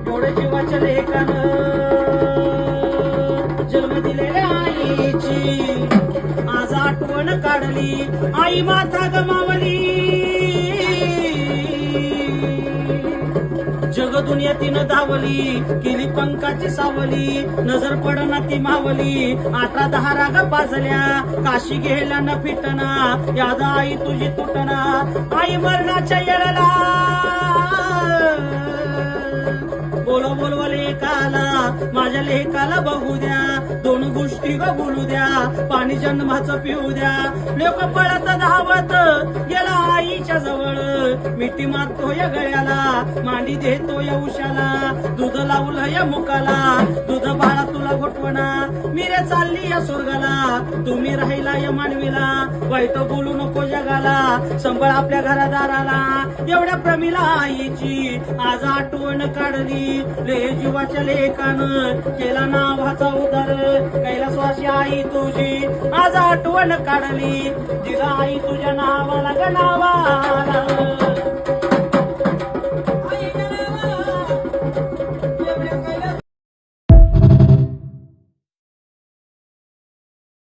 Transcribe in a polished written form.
एवढं जीवाच्या लेकानं जन्म दिलेल्या आईची आज आठवण काढली, आई माता गमावली. जग दुनिया तिनं धावली, केली पंखाची सावली, नजर पडना ती मावली. 18-10 राग पाजल्या, काशी गेला न फिटना, याद आई तुझी तुटना. आई मरणाच्या येळाला बोल बोलवा लेकाला, माझ्या लेकाला बघू द्या, दोन गोष्टी ग बोलू द्या, पाणी जन्माचं पिऊ द्या. लोक पळत धावत गेला आईच्या जवळ, मिठी मारतो या गळ्याला, मांडी देतो या उशाला, दूध लावलं या मुखाला, दूध बाळा तुला घोटवणा. मी रे चालली या स्वर्गाला, तुम्ही राहिला या मानवीला, वाईट बोलू नको जगाला, संबळ आपल्या घरादाराला. एवढ्या प्रमिला आईची आज आठवण काढली, ले जीवाच्या लेकानं केला नावाचा उदार. कैलासवासी आई तुझी आज आठवण काढली, दिला आई तुझ्या नावाला ग नावाला.